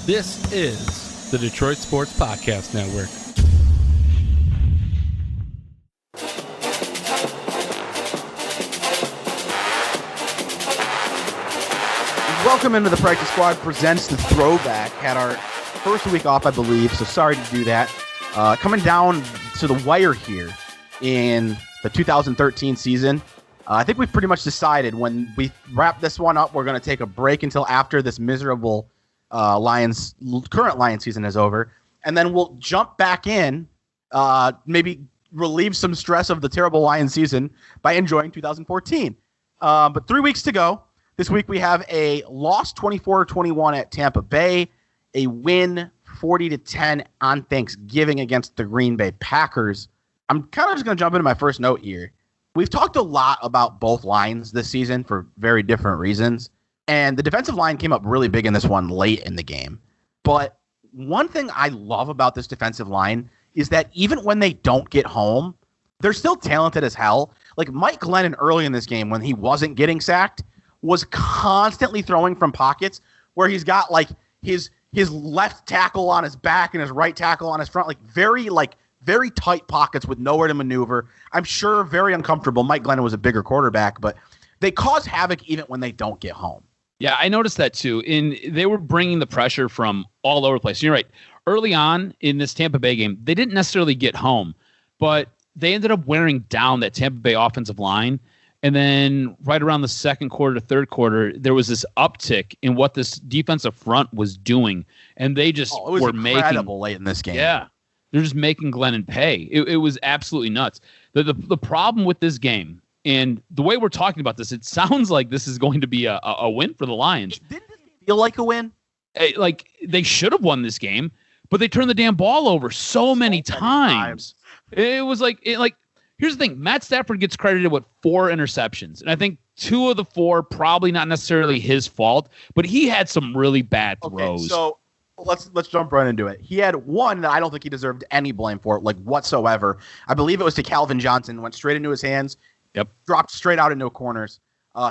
This is the Detroit Sports Podcast Network. Welcome into the Practice Squad presents the Throwback. Had our first week off, I believe, so sorry to do that. Coming down to the wire here in the 2013 season. I think we've pretty much decided when we wrap this one up, we're going to take a break until after this miserable current Lions season is over. And then we'll jump back in, maybe relieve some stress of the terrible Lions season by enjoying 2014. But 3 weeks to go. This week we have a loss 24-21 at Tampa Bay, a win 40-10 on Thanksgiving against the Green Bay Packers. I'm kind of just going to jump into my first note here. We've talked a lot about both lines this season for very different reasons, and the defensive line came up really big in this one late in the game. But one thing I love about this defensive line is that even when they don't get home, they're still talented as hell. Like Mike Glennon early in this game when he wasn't getting sacked was constantly throwing from pockets where he's got like his left tackle on his back and his right tackle on his front, very tight pockets with nowhere to maneuver. I'm sure very uncomfortable. Mike Glennon was a bigger quarterback, but they cause havoc even when they don't get home. Yeah, I noticed that too. They were bringing the pressure from all over the place. You're right. Early on in this Tampa Bay game, they didn't necessarily get home, but they ended up wearing down that Tampa Bay offensive line. And then right around the second quarter to third quarter, there was this uptick in what this defensive front was doing. And they just were incredible late in this game. Yeah. They're just making Glennon pay. It was absolutely nuts. The problem with this game, and the way we're talking about this, it sounds like this is going to be a win for the Lions. Didn't it feel like a win? Like they should have won this game, but they turned the damn ball over so many times. It was like here's the thing. Matt Stafford gets credited with 4 interceptions, and I think 2 of the 4 probably not necessarily his fault, but he had some really bad throws. Okay, so let's jump right into it. He had one that I don't think he deserved any blame for, like whatsoever. I believe it was to Calvin Johnson, went straight into his hands. Yep. Dropped straight out into corners.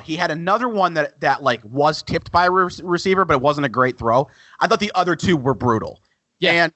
He had another one that like was tipped by a receiver, but it wasn't a great throw. I thought the other 2 were brutal. Yeah.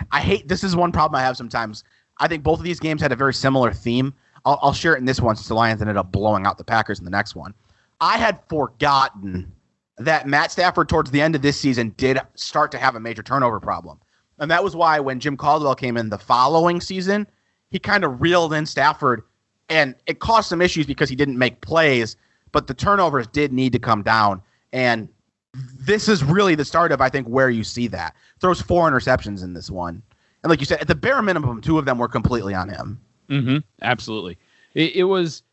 And this is one problem I have sometimes. I think both of these games had a very similar theme. I'll share it in this one since the Lions ended up blowing out the Packers in the next one. I had forgotten that Matt Stafford towards the end of this season did start to have a major turnover problem. And that was why when Jim Caldwell came in the following season, he kind of reeled in Stafford, and it caused some issues because he didn't make plays, but the turnovers did need to come down. And this is really the start of, I think, where you see that. Throws 4 interceptions in this one. And like you said, at the bare minimum, 2 of them were completely on him. Mm-hmm. Absolutely. It was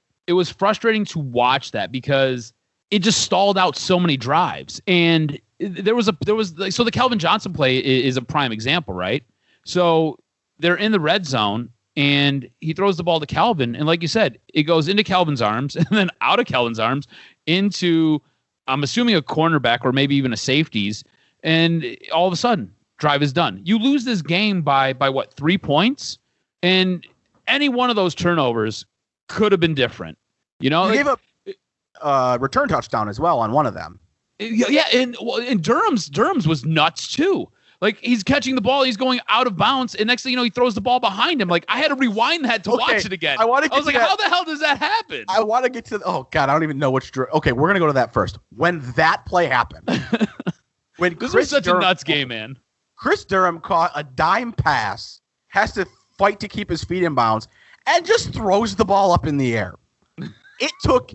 frustrating to watch that because it just stalled out so many drives. And so the Calvin Johnson play is a prime example, right? So they're in the red zone and he throws the ball to Calvin. And like you said, it goes into Calvin's arms and then out of Calvin's arms into, I'm assuming, a cornerback or maybe even a safety's. And all of a sudden, drive is done. You lose this game by what, 3 points? And any one of those turnovers could have been different. You know, he gave up return touchdown as well on one of them. Yeah, and Durham's was nuts too. Like he's catching the ball, he's going out of bounds, and next thing you know, he throws the ball behind him. Like I had to rewind that to watch it again. I was like, how the hell does that happen? I want to get to. Oh God, I don't even know which. Okay, we're gonna go to that first. When that play happened, this was such a nuts game, man. Chris Durham caught a dime pass, has to fight to keep his feet in bounds, and just throws the ball up in the air. It took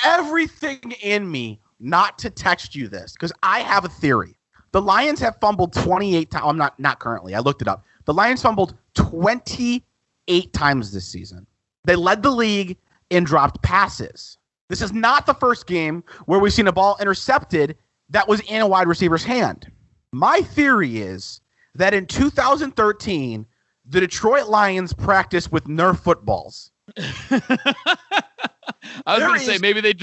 everything in me not to text you this because I have a theory. The Lions have fumbled 28 times. I'm not currently. I looked it up. The Lions fumbled 28 times this season. They led the league in dropped passes. This is not the first game where we've seen a ball intercepted that was in a wide receiver's hand. My theory is that in 2013, the Detroit Lions practiced with Nerf footballs. I was going to say maybe they...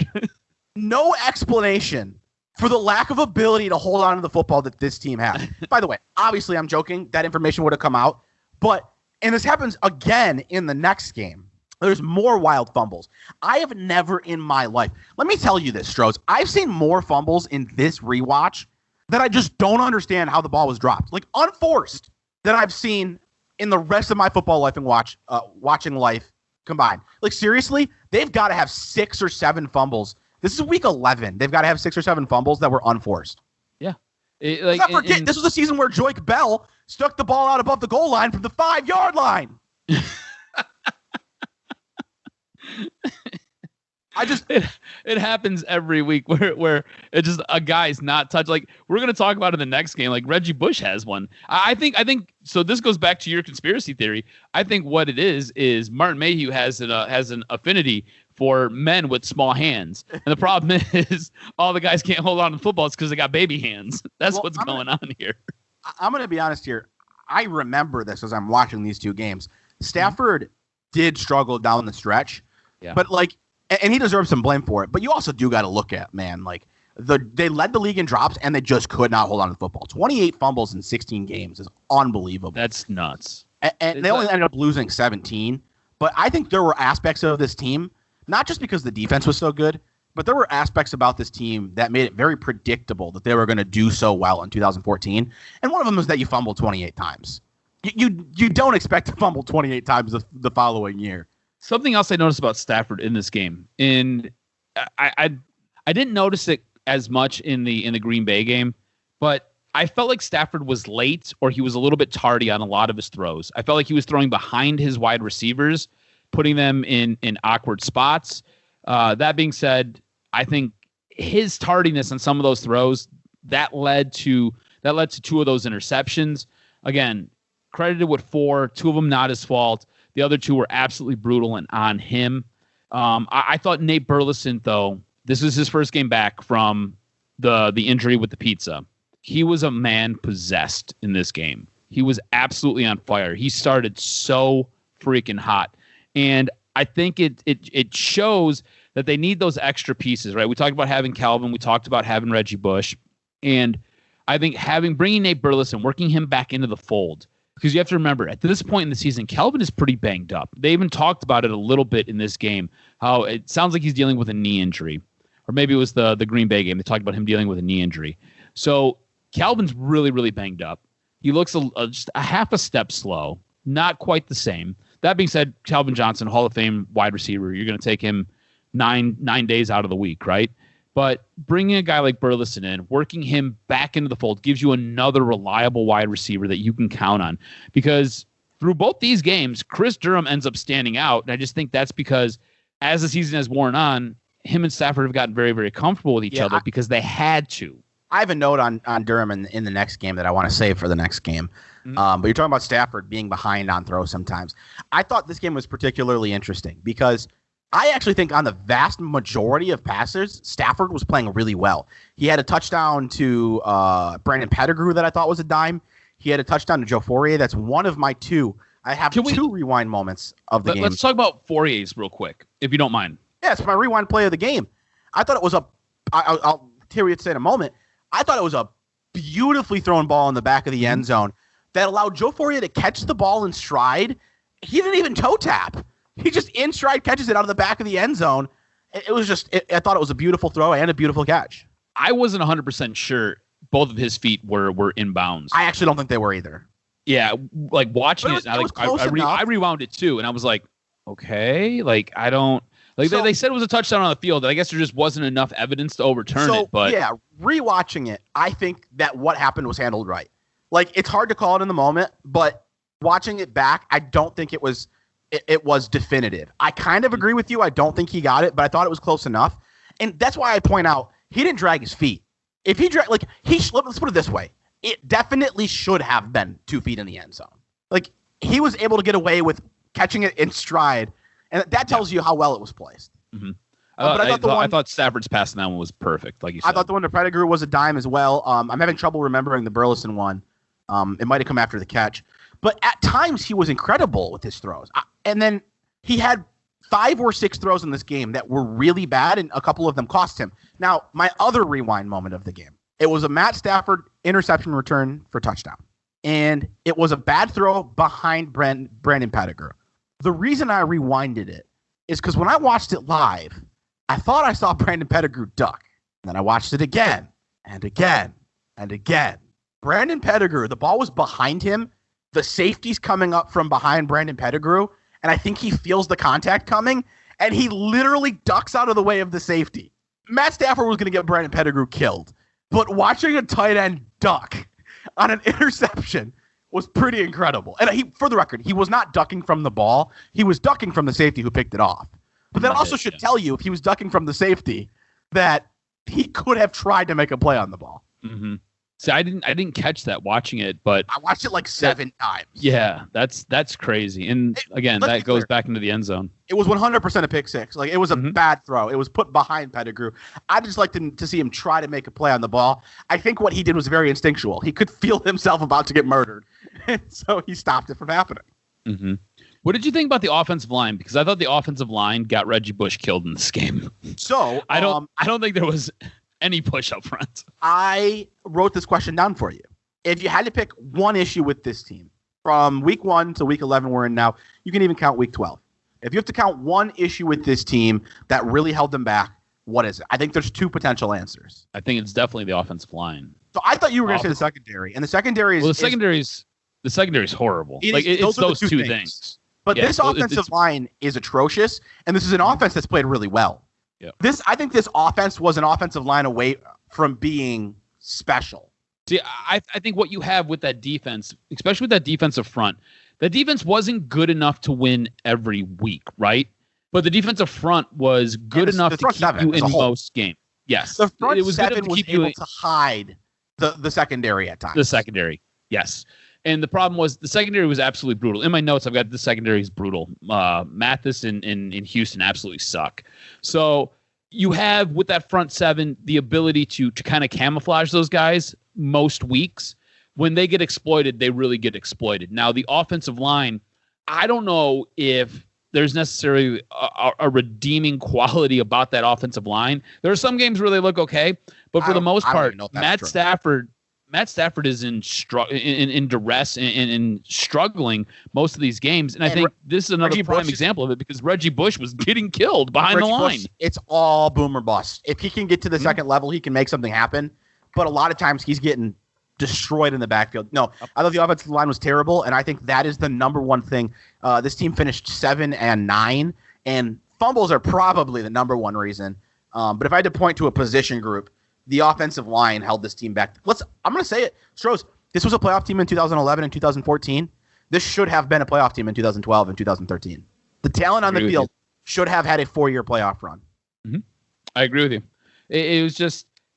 No explanation for the lack of ability to hold on to the football that this team has. By the way, obviously I'm joking. That information would have come out. And this happens again in the next game. There's more wild fumbles. I have never in my life... Let me tell you this, Strohs. I've seen more fumbles in this rewatch that I just don't understand how the ball was dropped. Like unforced that I've seen in the rest of my football life and watching life combined. Like seriously, they've got to have 6 or 7 fumbles. This is week 11. They've got to have 6 or 7 fumbles that were unforced. Yeah. Let's not forget, this was a season where Joique Bell stuck the ball out above the goal line from the 5-yard line. It happens every week where it just a guy's not touched. Like we're gonna talk about in the next game. Like Reggie Bush has one. I think so. This goes back to your conspiracy theory. I think what it is Martin Mayhew has an affinity for men with small hands, and the problem is all the guys can't hold on to footballs because they got baby hands. That's what's going on here. I'm gonna be honest here. I remember this as I'm watching these 2 games. Stafford did struggle down the stretch, but like. And he deserves some blame for it. But you also do got to look at, man, like they led the league in drops and they just could not hold on to the football. 28 fumbles in 16 games is unbelievable. That's nuts. And they only ended up losing 17. But I think there were aspects of this team, not just because the defense was so good, but there were aspects about this team that made it very predictable that they were going to do so well in 2014. And one of them was that you fumbled 28 times. You don't expect to fumble 28 times the following year. Something else I noticed about Stafford in this game, and I didn't notice it as much in the Green Bay game, but I felt like Stafford was late or he was a little bit tardy on a lot of his throws. I felt like he was throwing behind his wide receivers, putting them in awkward spots. That being said, I think his tardiness on some of those throws that led to 2 of those interceptions. Again, credited with 4, 2 of them not his fault. The other 2 were absolutely brutal and on him. I thought Nate Burleson, though, this was his first game back from the injury with the pizza. He was a man possessed in this game. He was absolutely on fire. He started so freaking hot. And I think it shows that they need those extra pieces, right? We talked about having Calvin. We talked about having Reggie Bush. And I think bringing Nate Burleson, working him back into the fold, because you have to remember, at this point in the season, Calvin is pretty banged up. They even talked about it a little bit in this game, how it sounds like he's dealing with a knee injury. Or maybe it was the Green Bay game. They talked about him dealing with a knee injury. So Calvin's really, really banged up. He looks just a half a step slow, not quite the same. That being said, Calvin Johnson, Hall of Fame wide receiver, you're going to take him nine days out of the week, right? But bringing a guy like Burleson in, working him back into the fold, gives you another reliable wide receiver that you can count on. Because through both these games, Chris Durham ends up standing out. And I just think that's because as the season has worn on, him and Stafford have gotten very, very comfortable with each other because they had to. I have a note on Durham in the next game that I want to save for the next game. But you're talking about Stafford being behind on throws sometimes. I thought this game was particularly interesting because I actually think on the vast majority of passes, Stafford was playing really well. He had a touchdown to Brandon Pettigrew that I thought was a dime. He had a touchdown to Joe Fourier. That's one of my 2. I have 2 rewind moments of the game. Let's talk about Fourier's real quick, if you don't mind. Yeah, it's my rewind play of the game. I thought it was I'll hear you say in a moment. I thought it was a beautifully thrown ball in the back of the end zone that allowed Joe Fourier to catch the ball in stride. He didn't even toe tap. He just in stride catches it out of the back of the end zone. It was just, I thought it was a beautiful throw and a beautiful catch. I wasn't 100% sure both of his feet were in bounds. I actually don't think they were either. Yeah, like watching I rewound it too, and I was like, okay, like I don't. Like they said it was a touchdown on the field. I guess there just wasn't enough evidence to overturn it. But yeah, rewatching it, I think that what happened was handled right. Like it's hard to call it in the moment, but watching it back, I don't think it was definitive. I kind of agree with you. I don't think he got it, but I thought it was close enough. And that's why I point out he didn't drag his feet. If he let's put it this way. It definitely should have been 2 feet in the end zone. Like he was able to get away with catching it in stride. And that tells you how well it was placed. Mm-hmm. But I thought Stafford's pass on that one was perfect, like you said. I thought the one to Pettigrew was a dime as well. I'm having trouble remembering the Burleson one. It might have come after the catch. But at times, he was incredible with his throws. And then he had 5 or 6 throws in this game that were really bad, and a couple of them cost him. Now, my other rewind moment of the game, it was a Matt Stafford interception return for touchdown. And it was a bad throw behind Brandon Pettigrew. The reason I rewinded it is because when I watched it live, I thought I saw Brandon Pettigrew duck. And then I watched it again and again and again. Brandon Pettigrew, the ball was behind him. The safety's coming up from behind Brandon Pettigrew, and I think he feels the contact coming, and he literally ducks out of the way of the safety. Matt Stafford was going to get Brandon Pettigrew killed, but watching a tight end duck on an interception was pretty incredible. And for the record, he was not ducking from the ball. He was ducking from the safety who picked it off. But that also should tell you, if he was ducking from the safety, that he could have tried to make a play on the ball. Mm-hmm. See, I didn't catch that watching it, but I watched it like 7 times. Yeah, that's crazy. And again, that goes back into the end zone. It was 100% a pick six. Like, it was a bad throw. It was put behind Pettigrew. I just like to see him try to make a play on the ball. I think what he did was very instinctual. He could feel himself about to get murdered, and so he stopped it from happening. Mm-hmm. What did you think about the offensive line? Because I thought the offensive line got Reggie Bush killed in this game. So I don't think there was any push up front. I wrote this question down for you. If you had to pick one issue with this team from week 1 to week 11 we're in now, you can even count week 12. If you have to count one issue with this team that really held them back, what is it? I think there's 2 potential answers. I think it's definitely the offensive line. So I thought you were going to say the secondary, and the secondary is the secondary is horrible. It's those two things. But this offensive line is atrocious, and this is an offense that's played really well. Yeah. I think this offense was an offensive line away from being special. See, I think what you have with that defense, especially with that defensive front, the defense wasn't good enough to win every week, right? But the defensive front was good enough to keep you in most games. Yes. The front it was seven good enough was to keep able to hide the secondary at times. The secondary, yes. And the problem was the secondary was absolutely brutal. In my notes, I've got the secondary is brutal. Mathis in Houston absolutely suck. So you have, with that front seven, the ability to kind of camouflage those guys most weeks. When they get exploited, they really get exploited. Now, the offensive line, I don't know if there's necessarily a redeeming quality about that offensive line. There are some games where they look okay, but for the most part, Matt Stafford is in duress and struggling most of these games. And I think this is another prime example of it because Reggie Bush was getting killed behind the line. It's all boom or bust. If he can get to the second level, he can make something happen. But a lot of times he's getting destroyed in the backfield. No, I thought the offensive line was terrible, and I think that is the number one thing. This team finished 7-9, and fumbles are probably the number one reason. But if I had to point to a position group, the offensive line held this team back. I'm going to say it. Strohs, this was a playoff team in 2011 and 2014. This should have been a playoff team in 2012 and 2013. The talent on the field should have had a 4-year playoff run. Mm-hmm. I agree with you.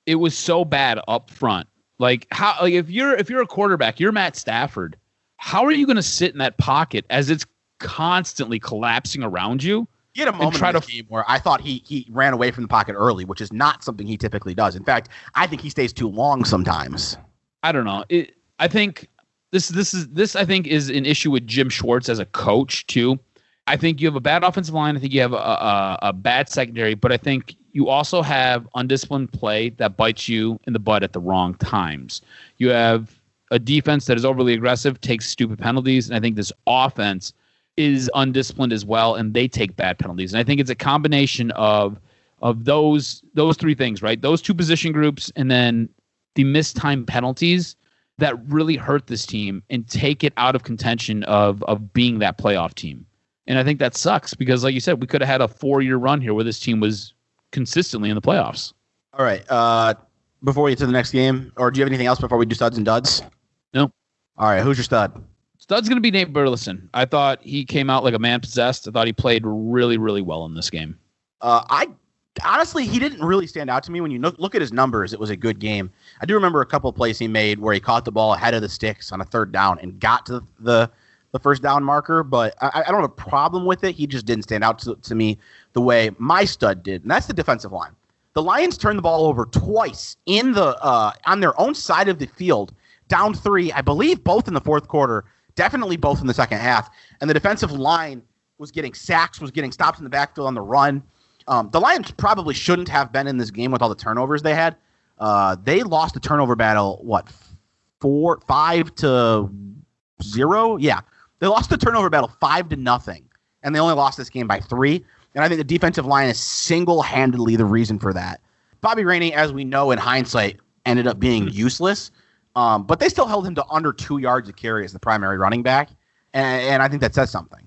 It was so bad up front. If you're a quarterback, you're Matt Stafford. How are you going to sit in that pocket as it's constantly collapsing around you? He had a moment in the game where I thought he ran away from the pocket early, which is not something he typically does. In fact, I think he stays too long sometimes. I don't know. I think this I think is an issue with Jim Schwartz as a coach too. I think you have a bad offensive line. I think you have a bad secondary, but I think you also have undisciplined play that bites you in the butt at the wrong times. You have a defense that is overly aggressive, takes stupid penalties, and I think this offense is undisciplined as well, and they take bad penalties. And I think it's a combination of those 3 things, right? Those 2 position groups and then the missed time penalties that really hurt this team and take it out of contention of being that playoff team. And I think that sucks because, like you said, we could have had a 4-year run here where this team was consistently in the playoffs. All right. Before we get to the next game, or do you have anything else before we do studs and duds? No. All right. Who's your stud? Stud's going to be Nate Burleson. I thought he came out like a man possessed. I thought he played really, really well in this game. Honestly, he didn't really stand out to me. When you look at his numbers, it was a good game. I do remember a couple of plays he made where he caught the ball ahead of the sticks on a 3rd down and got to the first down marker, but I don't have a problem with it. He just didn't stand out to me the way my stud did, and that's the defensive line. The Lions turned the ball over twice in on their own side of the field, down 3, I believe both in the 4th quarter, definitely both in the second half, and the defensive line was getting sacks, was getting stops in the backfield on the run. The Lions probably shouldn't have been in this game with all the turnovers they had. They lost the turnover battle, 5-0? Yeah. They lost the turnover battle 5-0, and they only lost this game by 3. And I think the defensive line is single-handedly the reason for that. Bobby Rainey, as we know in hindsight, ended up being useless. But they still held him to under 2 yards of carry as the primary running back. And I think that says something.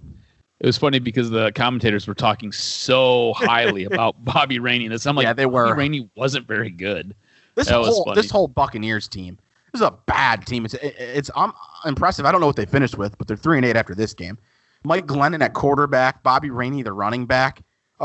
It was funny because the commentators were talking so highly about Bobby Rainey. And I'm like, yeah, they were. Bobby Rainey wasn't very good. This whole Buccaneers team, this is a bad team. It's impressive. I don't know what they finished with, but they're 3-8 after this game. Mike Glennon at quarterback, Bobby Rainey the running back.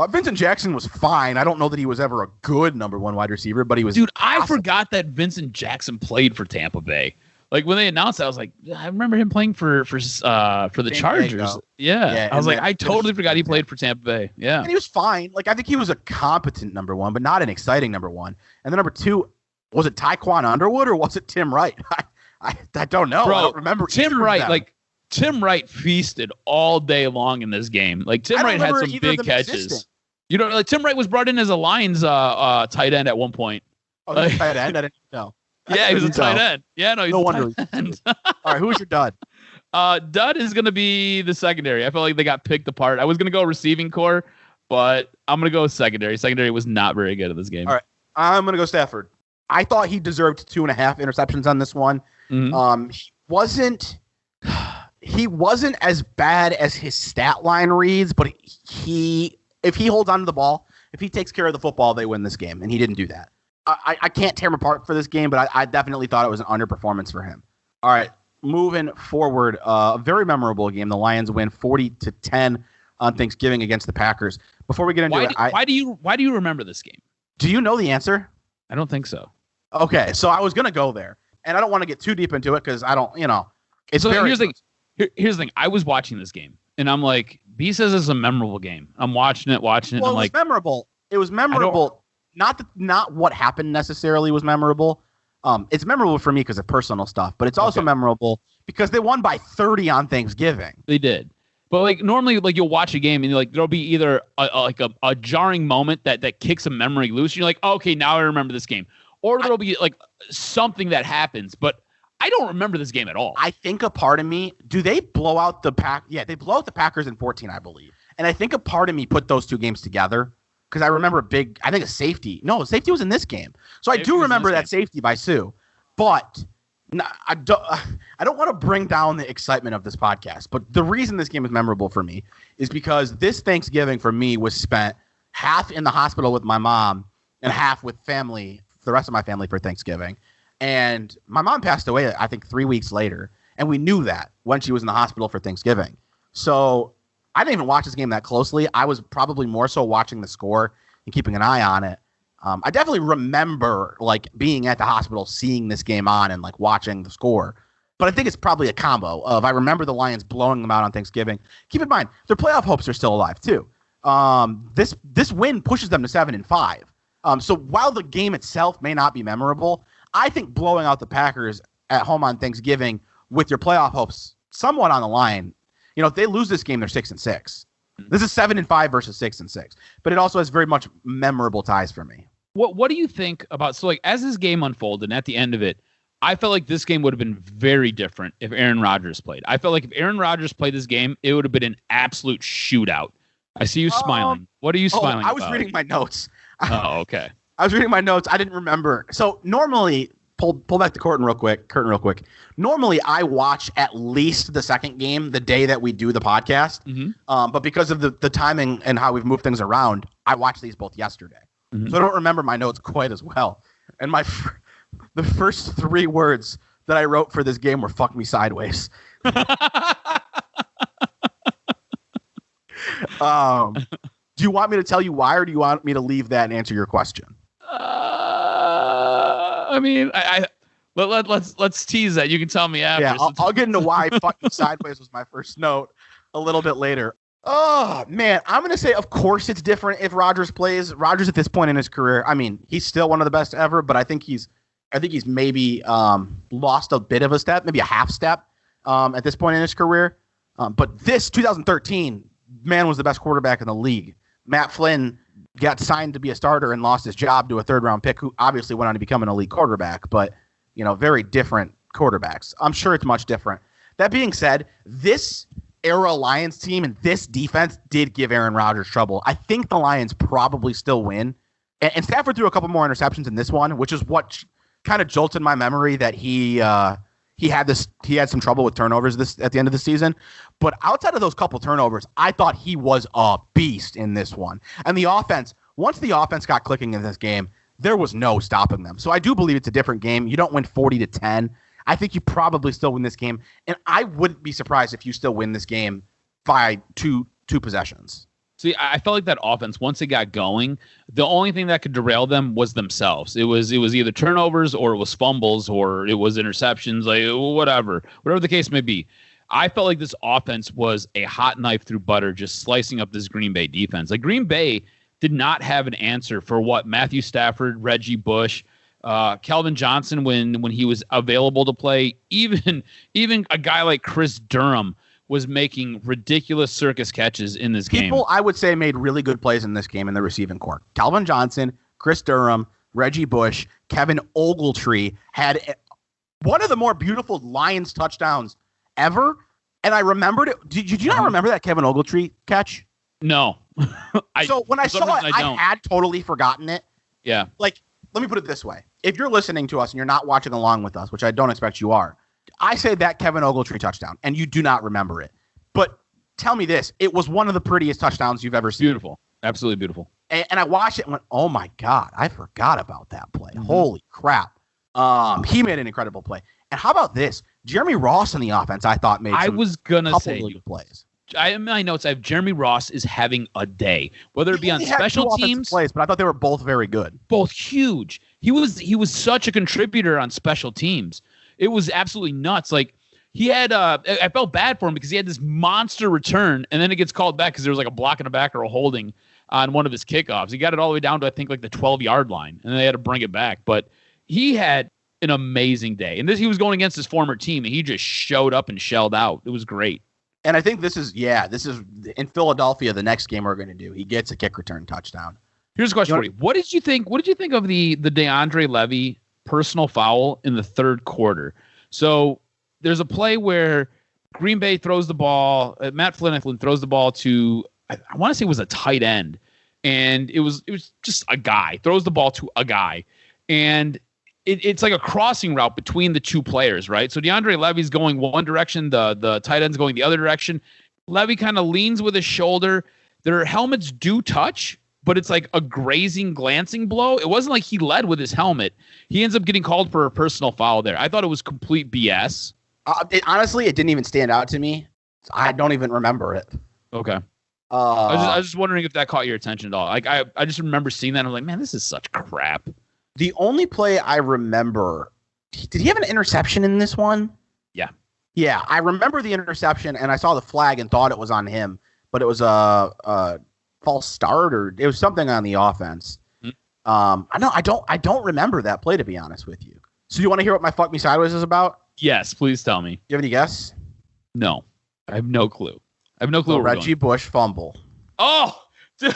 Vincent Jackson was fine. I don't know that he was ever a good number 1 wide receiver, but he was. Dude, awesome. I forgot that Vincent Jackson played for Tampa Bay. Like when they announced it, I was like, I remember him playing for the Chargers. Yeah, I was like, I totally forgot he played for Tampa Bay. Yeah, and he was fine. Like I think he was a competent number 1, but not an exciting number 1. And then number 2, was it Tyquan Underwood or was it Tim Wright? I don't know. Bro, I don't remember. Tim Wright, like Tim Wright feasted all day long in this game. Like Tim Wright had some big catches. Existing. You know, like Tim Wright was brought in as a Lions tight end at one point. Oh, like, tight end? I didn't know. Yeah, he was a tight end. Yeah, no, he's no a wonder. tight end. All right, who's your dud? Dud is going to be the secondary. I felt like they got picked apart. I was going to go receiving core, but I'm going to go secondary. Secondary was not very good in this game. All right, I'm going to go Stafford. I thought he deserved 2.5 interceptions on this one. Mm-hmm. He wasn't as bad as his stat line reads, but if he holds onto the ball, if he takes care of the football, they win this game, and he didn't do that. I can't tear him apart for this game, but I definitely thought it was an underperformance for him. All right, moving forward, a very memorable game. The Lions win 40-10 on Thanksgiving against the Packers. Before we get into it, why do you remember this game? Do you know the answer? I don't think so. Okay, so I was gonna go there, and I don't want to get too deep into it because I don't, It's so very. Here's the thing. I was watching this game, and I'm like, B says it's a memorable game. I'm watching it. Well, and I'm like, memorable. It was memorable. Not what happened necessarily was memorable. It's memorable for me because of personal stuff, but it's also memorable because they won by 30 on Thanksgiving. They did. But like normally, like you'll watch a game and like there'll be either a jarring moment that kicks a memory loose. And you're like, okay, now I remember this game, or there'll be like something that happens. But I don't remember this game at all. I think a part of me, do they blow out the Pack? Yeah, they blow out the Packers in 14, I believe. And I think a part of me put those two games together because I remember a safety. No, safety was in this game. So I do remember that safety by Sue. But I don't want to bring down the excitement of this podcast. But the reason this game is memorable for me is because this Thanksgiving for me was spent half in the hospital with my mom and half with family, the rest of my family for Thanksgiving. And my mom passed away, I think, 3 weeks later. And we knew that when she was in the hospital for Thanksgiving. So I didn't even watch this game that closely. I was probably more so watching the score and keeping an eye on it. I definitely remember like being at the hospital, seeing this game on and like watching the score. But I think it's probably a combo of I remember the Lions blowing them out on Thanksgiving. Keep in mind, their playoff hopes are still alive too. This win pushes them to 7-5. So while the game itself may not be memorable, I think blowing out the Packers at home on Thanksgiving with your playoff hopes somewhat on the line, if they lose this game, they're 6-6. This is 7-5 versus 6-6, but it also has very much memorable ties for me. What do you think about, so like as this game unfolded and at the end of it, I felt like this game would have been very different if Aaron Rodgers played. I felt like if Aaron Rodgers played this game, it would have been an absolute shootout. I see you smiling. What are you smiling about? I was reading my notes. Oh, okay. I was reading my notes. I didn't remember. So normally, pull back the curtain real quick. Normally, I watch at least the second game the day that we do the podcast. Mm-hmm. But because of the timing and how we've moved things around, I watched these both yesterday. Mm-hmm. So I don't remember my notes quite as well. And the first 3 words that I wrote for this game were "fuck me sideways." Do you want me to tell you why, or do you want me to leave that and answer your question? I mean, let's tease that. You can tell me after. Yeah, I'll get into why "fucking sideways" was my first note a little bit later. Oh man, I'm gonna say, of course, it's different if Rodgers plays. Rodgers at this point in his career, I mean, he's still one of the best ever, but I think he's maybe lost a bit of a step, maybe a half step at this point in his career. But this 2013 man was the best quarterback in the league. Matt Flynn got signed to be a starter and lost his job to a 3rd-round pick who obviously went on to become an elite quarterback, but, very different quarterbacks. I'm sure it's much different. That being said, this era Lions team and this defense did give Aaron Rodgers trouble. I think the Lions probably still win. And Stafford threw a couple more interceptions in this one, which is what kind of jolted my memory that he had some trouble with turnovers at the end of the season. But outside of those couple turnovers, I thought he was a beast in this one. And the offense, once the offense got clicking in this game, there was no stopping them. So I do believe it's a different game. You don't win 40-10. I think you probably still win this game. And I wouldn't be surprised if you still win this game by two possessions. See, I felt like that offense, once it got going, the only thing that could derail them was themselves. It was either turnovers or it was fumbles or it was interceptions, like whatever the case may be. I felt like this offense was a hot knife through butter, just slicing up this Green Bay defense. Like Green Bay did not have an answer for what Matthew Stafford, Reggie Bush, Calvin Johnson, when he was available to play, even a guy like Chris Durham was making ridiculous circus catches in this game. People, I would say, made really good plays in this game in the receiving corps. Calvin Johnson, Chris Durham, Reggie Bush, Kevin Ogletree had one of the more beautiful Lions touchdowns ever. And I remembered it. Did you not remember that Kevin Ogletree catch? No. So when I saw it, I had totally forgotten it. Yeah. Like, let me put it this way. If you're listening to us and you're not watching along with us, which I don't expect you are, I say that Kevin Ogletree touchdown, and you do not remember it. But tell me this. It was one of the prettiest touchdowns you've ever seen. Beautiful. Absolutely beautiful. And I watched it and went, oh, my God, I forgot about that play. Mm-hmm. Holy crap. He made an incredible play. And how about this? Jeremy Ross in the offense, I thought, made couple good plays. In my notes, I have Jeremy Ross is having a day, whether it be on special teams. Plays, but I thought they were both very good. Both huge. He was such a contributor on special teams. It was absolutely nuts. Like he had, I felt bad for him because he had this monster return, and then it gets called back because there was like a block in the back or a holding on one of his kickoffs. He got it all the way down to I think like the 12-yard line, and then they had to bring it back. But he had an amazing day, and he was going against his former team, and he just showed up and shelled out. It was great. And I think this is in Philadelphia. The next game we're going to do, he gets a kick return touchdown. Here's a question for you. What did you think of the DeAndre Levy personal foul in the third quarter? So there's a play where Green Bay throws the ball. Matt Flynn throws the ball to, I want to say it was a tight end. And it was just a guy. Throws the ball to a guy. And it's like a crossing route between the two players, right? So DeAndre Levy's going one direction. The tight end's going the other direction. Levy kind of leans with his shoulder. Their helmets do touch, but it's like a grazing, glancing blow. It wasn't like he led with his helmet. He ends up getting called for a personal foul there. I thought it was complete BS. Honestly, it didn't even stand out to me. I don't even remember it. Okay. I was just wondering if that caught your attention at all. Like I just remember seeing that. And I'm like, man, this is such crap. The only play I remember, did he have an interception in this one? Yeah. Yeah, I remember the interception, and I saw the flag and thought it was on him, but it was a false start, or it was something on the offense. Mm-hmm. I don't remember that play, to be honest with you. So you want to hear what my fuck me sideways is about? Yes, please tell me. You have any guess? No, I have no clue. I have no clue. Reggie Bush fumble. Oh, dude.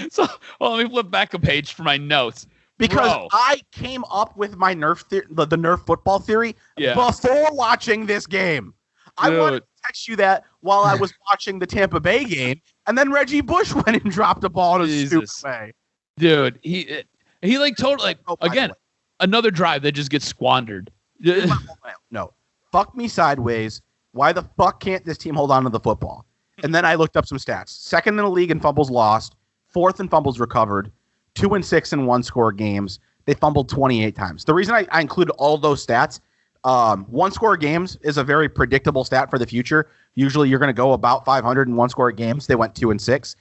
So let me flip back a page for my notes. Because I came up with my the Nerf football theory before watching this game. Dude. I wanted to text you that while I was watching the Tampa Bay game, and then Reggie Bush went and dropped a ball to stupid way. Dude, he like totally again another drive that just gets squandered. No, fuck me sideways. Why the fuck can't this team hold on to the football? And then I looked up some stats. Second in the league in fumbles lost, fourth in fumbles recovered. 2-6 in one-score games. They fumbled 28 times. The reason I included all those stats, one-score games is a very predictable stat for the future. Usually you're going to go about 500 in one-score games. They went 2-6.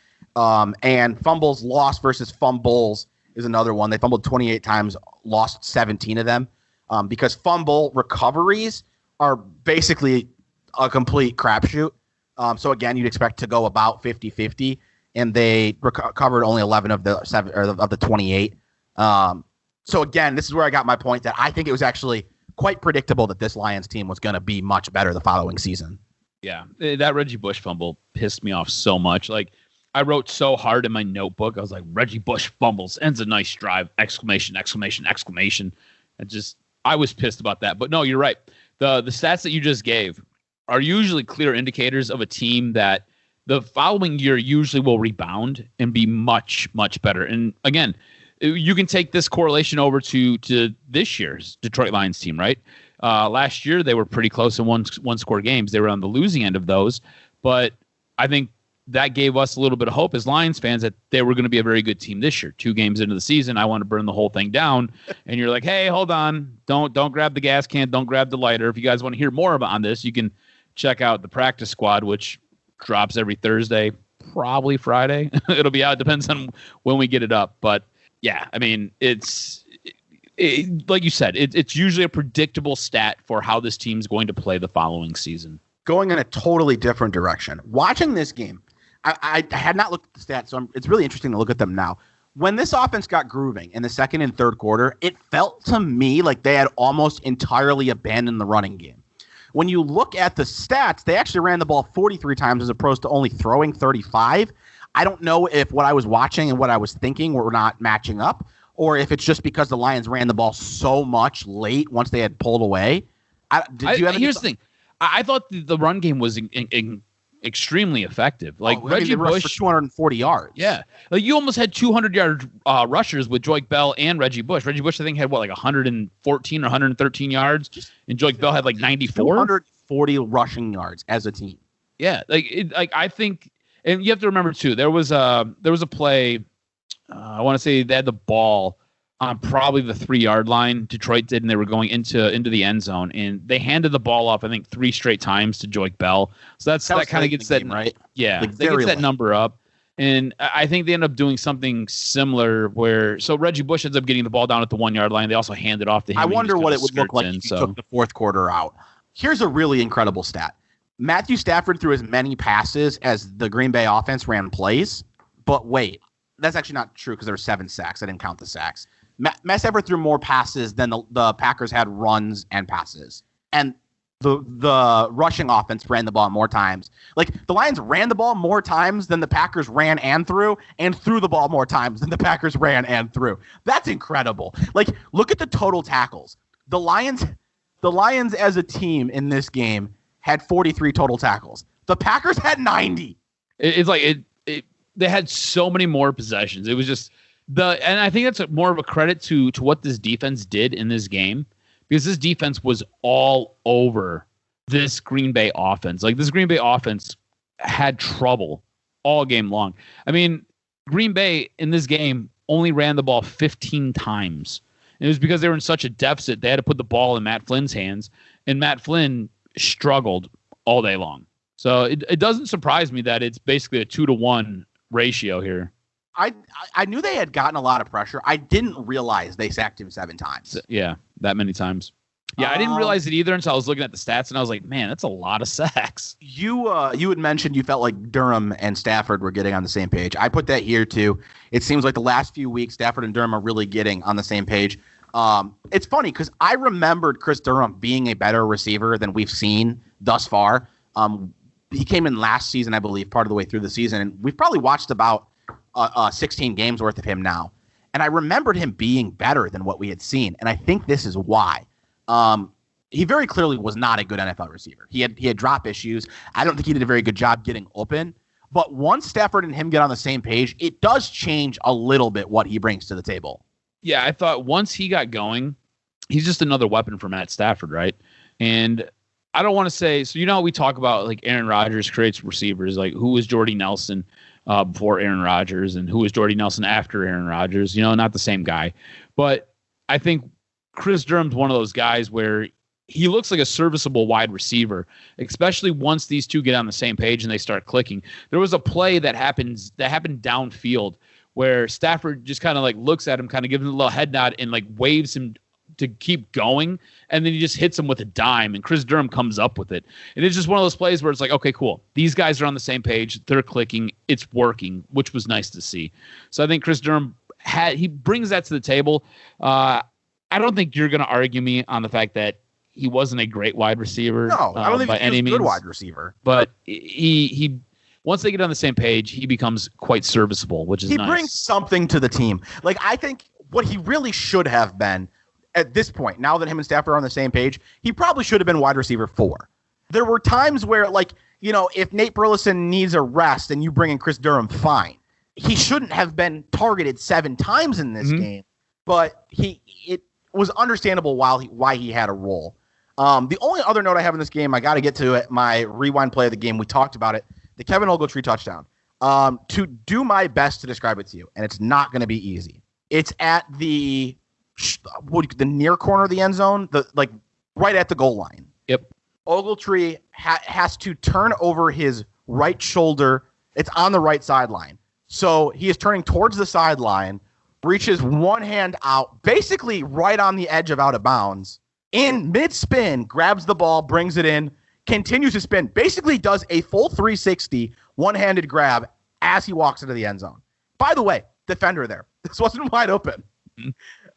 And fumbles lost versus fumbles is another one. They fumbled 28 times, lost 17 of them. Because fumble recoveries are basically a complete crapshoot. So, again, you'd expect to go about 50-50. And they recovered only 11 of the 28. So again, this is where I got my point that I think it was actually quite predictable that this Lions team was going to be much better the following season. Yeah, that Reggie Bush fumble pissed me off so much. Like I wrote so hard in my notebook, I was like, Reggie Bush fumbles, ends a nice drive! Exclamation! Exclamation! Exclamation! I was pissed about that. But no, you're right. The stats that you just gave are usually clear indicators of a team that the following year usually will rebound and be much, much better. And again, you can take this correlation over to this year's Detroit Lions team, right? Last year, they were pretty close in one-score games. They were on the losing end of those. But I think that gave us a little bit of hope as Lions fans that they were going to be a very good team this year. 2 games into the season, I want to burn the whole thing down. And you're like, hey, hold on. Don't grab the gas can. Don't grab the lighter. If you guys want to hear more on this, you can check out the practice squad, which drops every Thursday, probably Friday. It'll be out. It depends on when we get it up. But, yeah, I mean, it's like you said, it's usually a predictable stat for how this team's going to play the following season. Going in a totally different direction. Watching this game, I had not looked at the stats, so it's really interesting to look at them now. When this offense got grooving in the second and third quarter, it felt to me like they had almost entirely abandoned the running game. When you look at the stats, they actually ran the ball 43 times as opposed to only throwing 35. I don't know if what I was watching and what I was thinking were not matching up, or if it's just because the Lions ran the ball so much late once they had pulled away. Here's the thing. I thought the run game was extremely effective. Like Reggie Bush for 240 yards. Yeah, like you almost had 200-yard rushers with Joique Bell and Reggie Bush. Reggie Bush, I think, had like 114 or 113 yards, and Joique Bell had like 94. 240 rushing yards as a team. Yeah, I think, and you have to remember too. There was a play. I want to say they had the ball on probably the 3-yard line. Detroit did, and they were going into the end zone, and they handed the ball off, I think, 3 straight times to Joique Bell. So that kind of gets that right. Yeah, like that gets that late. number up, and I think they end up doing something similar where Reggie Bush ends up getting the ball down at the 1-yard line. They also hand it off to him. I wonder what it would look like if you took the fourth quarter out. Here's a really incredible stat: Matthew Stafford threw as many passes as the Green Bay offense ran plays. But wait, that's actually not true because there were 7 sacks. I didn't count the sacks. Matt Stafford threw more passes than the Packers had runs and passes. And the rushing offense ran the ball more times. Like, the Lions ran the ball more times than the Packers ran and threw the ball more times than the Packers ran and threw. That's incredible. Like, look at the total tackles. The Lions as a team in this game had 43 total tackles. The Packers had 90. It's like they had so many more possessions. It was just and I think that's more of a credit to what this defense did in this game, because this defense was all over this Green Bay offense. Like, this Green Bay offense had trouble all game long. I mean, Green Bay in this game only ran the ball 15 times. And it was because they were in such a deficit. They had to put the ball in Matt Flynn's hands, and Matt Flynn struggled all day long. So it doesn't surprise me that it's basically a 2-to-1 ratio here. I knew they had gotten a lot of pressure. I didn't realize they sacked him 7 times. Yeah, that many times. Yeah, I didn't realize it either until I was looking at the stats, and I was like, man, that's a lot of sacks. You had mentioned you felt like Durham and Stafford were getting on the same page. I put that here, too. It seems like the last few weeks, Stafford and Durham are really getting on the same page. It's funny because I remembered Chris Durham being a better receiver than we've seen thus far. He came in last season, I believe, part of the way through the season, and we've probably watched about 16 games worth of him now. And I remembered him being better than what we had seen. And I think this is why. He very clearly was not a good NFL receiver. He had drop issues. I don't think he did a very good job getting open. But once Stafford and him get on the same page, it does change a little bit what he brings to the table. Yeah, I thought once he got going, he's just another weapon for Matt Stafford, right? And I don't want to say, so we talk about like Aaron Rodgers creates receivers, like who was Jordy Nelson before Aaron Rodgers and who was Jordy Nelson after Aaron Rodgers, not the same guy. But I think Chris Durham's one of those guys where he looks like a serviceable wide receiver, especially once these two get on the same page and they start clicking. There was a play that happened downfield where Stafford just kind of like looks at him, kind of gives him a little head nod and like waves him to keep going, and then he just hits him with a dime, and Chris Durham comes up with it. And it's just one of those plays where it's like, okay, cool. These guys are on the same page. They're clicking. It's working, which was nice to see. So I think Chris Durham he brings that to the table. I don't think you're going to argue me on the fact that he wasn't a great wide receiver. No, I don't think by any he was a means. good wide receiver. But he once they get on the same page, he becomes quite serviceable, which is nice. He brings something to the team. Like, I think what he really should have been at this point, now that him and Stafford are on the same page, he probably should have been wide receiver 4. There were times where, like, if Nate Burleson needs a rest and you bring in Chris Durham, fine. he shouldn't have been targeted 7 times in this game, but it was understandable why he had a role. The only other note I have in this game, I got to get to it, my rewind play of the game. We talked about it, the Kevin Ogletree touchdown. To do my best to describe it to you, and it's not going to be easy. It's at the near corner of the end zone, right at the goal line. Yep. Ogletree has to turn over his right shoulder. It's on the right sideline. So he is turning towards the sideline, reaches one hand out, basically right on the edge of out of bounds. In mid-spin, grabs the ball, brings it in, continues to spin, basically does a full 360 one-handed grab as he walks into the end zone. By the way, defender there. This wasn't wide open.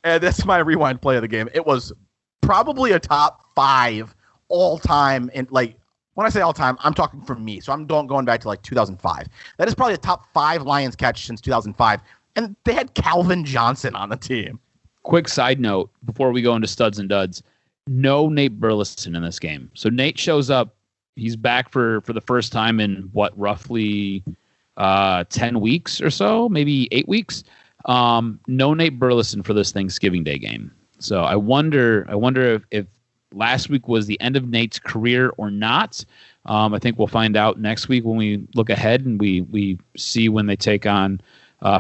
And that's my rewind play of the game. It was probably a top 5 all-time. And when I say all-time, I'm talking from me. So I'm going back to 2005. That is probably a top 5 Lions catch since 2005. And they had Calvin Johnson on the team. Quick side note before we go into studs and duds. No Nate Burleson in this game. So Nate shows up. He's back for the first time in roughly 10 weeks or so, maybe 8 weeks. No Nate Burleson for this Thanksgiving Day game. So I wonder if last week was the end of Nate's career or not. I think we'll find out next week when we look ahead and we see when they take on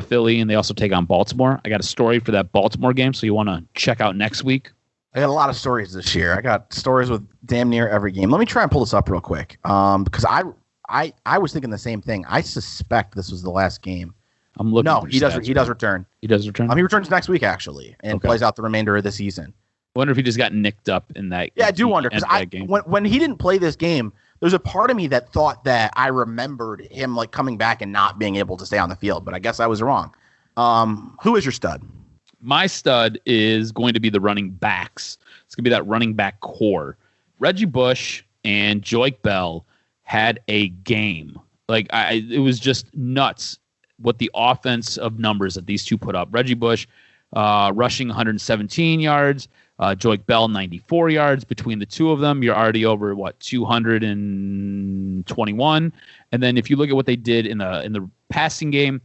Philly and they also take on Baltimore. I got a story for that Baltimore game, so you want to check out next week. I got a lot of stories this year. I got stories with damn near every game. Let me try and pull this up real quick because I was thinking the same thing. I suspect this was the last game. I'm looking. No, he does return. He does return. He returns next week actually, and plays out the remainder of the season. I wonder if he just got nicked up in that. Yeah, I do wonder because when he didn't play this game, there's a part of me that thought that I remembered him coming back and not being able to stay on the field, but I guess I was wrong. Who is your stud? My stud is going to be the running backs. It's going to be that running back core. Reggie Bush and Joique Bell had a game. It was just nuts what the offense of numbers that these two put up. Reggie Bush rushing 117 yards, Joique Bell 94 yards. Between the two of them, you're already over 221. And then if you look at what they did in the passing game,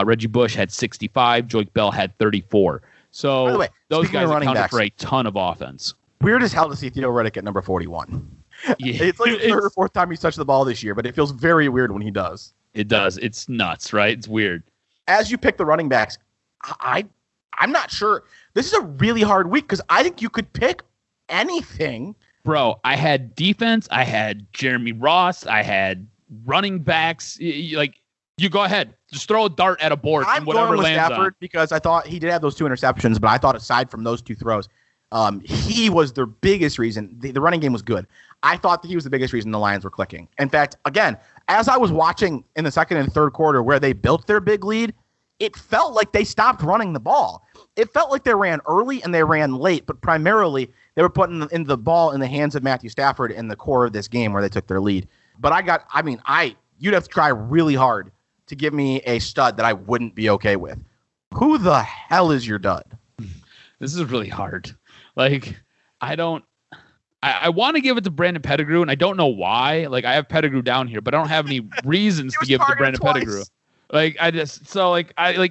Reggie Bush had 65, Joique Bell had 34. So by the way, those guys accounted backs, for a ton of offense. Weird as hell to see Theo Riddick at number 41. Yeah. It's the third or fourth time he's touched the ball this year, but it feels very weird when he does. It does. It's nuts, right? It's weird. As you pick the running backs, I'm not sure. This is a really hard week because I think you could pick anything. Bro, I had defense. I had Jeremy Ross. I had running backs. You go ahead. Just throw a dart at a board and whatever going with lands Stafford on. Because I thought he did have those 2 interceptions, but I thought aside from those 2 throws, he was their biggest reason. The running game was good. I thought that he was the biggest reason the Lions were clicking. In fact, again, as I was watching in the second and third quarter where they built their big lead, it felt like they stopped running the ball. It felt like they ran early and they ran late, but primarily they were putting the ball in the hands of Matthew Stafford in the core of this game where they took their lead. But you'd have to try really hard to give me a stud that I wouldn't be okay with. Who the hell is your dud? This is really hard. I want to give it to Brandon Pettigrew, and I don't know why. I have Pettigrew down here, but I don't have any reasons to give it to Brandon Pettigrew.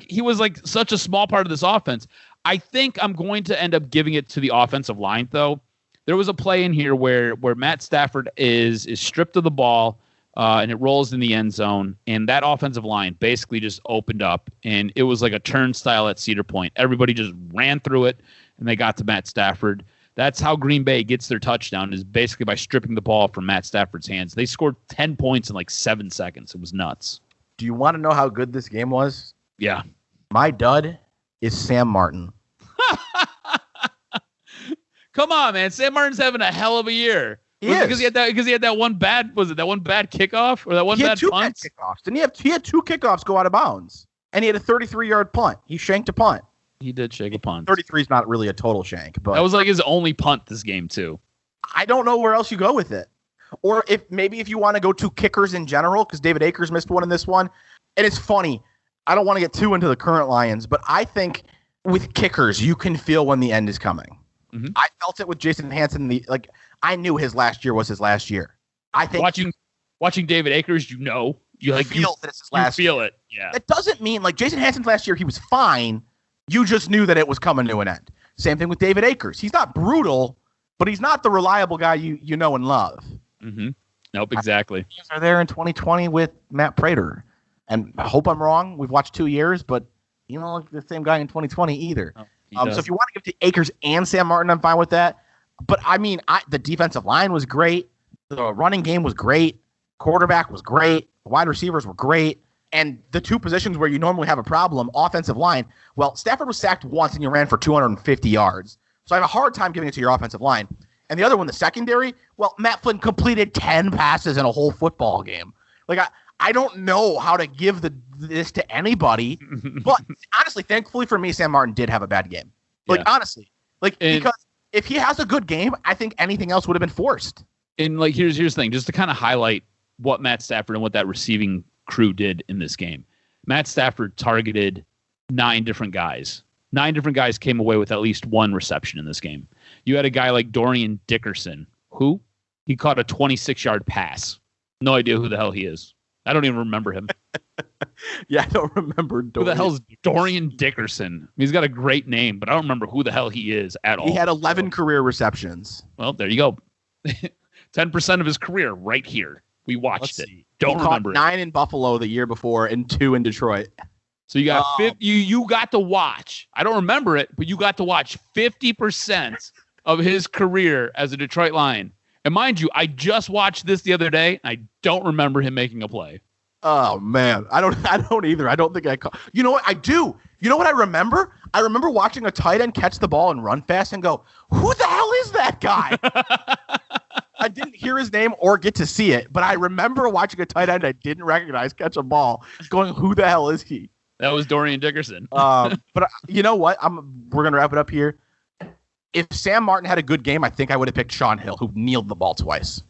He was such a small part of this offense. I think I'm going to end up giving it to the offensive line, though. There was a play in here where Matt Stafford is stripped of the ball, and it rolls in the end zone, and that offensive line basically just opened up, and it was like a turnstile at Cedar Point. Everybody just ran through it, and they got to Matt Stafford. That's how Green Bay gets their touchdown, is basically by stripping the ball from Matt Stafford's hands. They scored 10 points in 7 seconds. It was nuts. Do you want to know how good this game was? Yeah. My dud is Sam Martin. Come on, man. Sam Martin's having a hell of a year. Because he had that one bad kickoff or that one bad punt? He had 2 bad kickoffs. Didn't he had 2 kickoffs go out of bounds. And he had a 33-yard punt. He shanked a punt. He did shake a punt. 33 is not really a total shank, but that was his only punt this game too. I don't know where else you go with it. Or if you want to go to kickers in general, because David Akers missed one in this one. And it's funny. I don't want to get too into the current Lions, but I think with kickers, you can feel when the end is coming. Mm-hmm. I felt it with Jason Hanson. I knew his last year was his last year. I think watching David Akers, You like feel that it's his last you feel year. it. Yeah. That doesn't mean like Jason Hansen's last year, he was fine. You just knew that it was coming to an end. Same thing with David Akers. He's not brutal, but he's not the reliable guy you know and love. Mm-hmm. Nope, exactly. Are there in 2020 with Matt Prater. And I hope I'm wrong. We've watched 2 years, but you don't look the same guy in 2020 either. So if you want to give to Akers and Sam Martin, I'm fine with that. But I mean, the defensive line was great. The running game was great. Quarterback was great. The wide receivers were great. And the two positions where you normally have a problem, offensive line, well, Stafford was sacked once and you ran for 250 yards. So I have a hard time giving it to your offensive line. And the other one, the secondary, well, Matt Flynn completed 10 passes in a whole football game. Like, I don't know how to give this to anybody. But honestly, thankfully for me, Sam Martin did have a bad game. Like, honestly. Because if he has a good game, I think anything else would have been forced. And, like, here's the thing. Just to kind of highlight what Matt Stafford and what that receiving crew did in this game. Matt Stafford targeted 9 different guys. 9 different guys came away with at least 1 reception in this game. You had a guy like Dorian Dickerson, who he caught a 26-yard pass. No idea who the hell he is. I don't even remember him. Yeah, I don't remember Dorian. Who the hell is Dorian Dickerson? He's got a great name, but I don't remember who the hell he is at all. He had 11 career receptions. Well, there you go. 10% of his career right here. We watched it. Don't remember. 9 in Buffalo the year before and 2 in Detroit. So you got you got to watch. I don't remember it, but you got to watch 50% of his career as a Detroit Lion. And mind you, I just watched this the other day. And I don't remember him making a play. Oh man, I don't either. I don't think I caught. You know what I do? You know what I remember? I remember watching a tight end catch the ball and run fast and go, "Who the hell is that guy?" I didn't hear his name or get to see it, but I remember watching a tight end I didn't recognize catch a ball, going, "Who the hell is he?" That was Dorian Dickerson. But you know what? We're gonna wrap it up here. If Sam Martin had a good game, I think I would have picked Sean Hill, who kneeled the ball twice.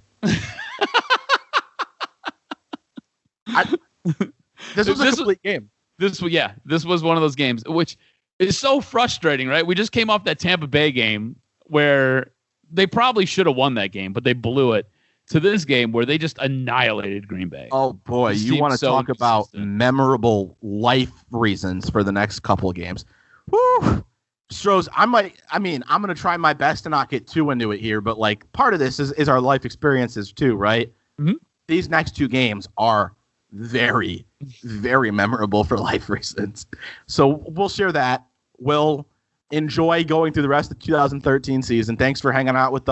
This was a complete game. This was one of those games, which is so frustrating, right? We just came off that Tampa Bay game where they probably should have won that game, but they blew it, to this game where they just annihilated Green Bay. Oh boy, you want to talk about memorable life reasons for the next couple of games. Woo! Strohs, I'm going to try my best to not get too into it here, but like part of this is our life experiences too, right? Mm-hmm. These next 2 games are very, very memorable for life reasons. So we'll share that. We'll enjoy going through the rest of the 2013 season. Thanks for hanging out with us.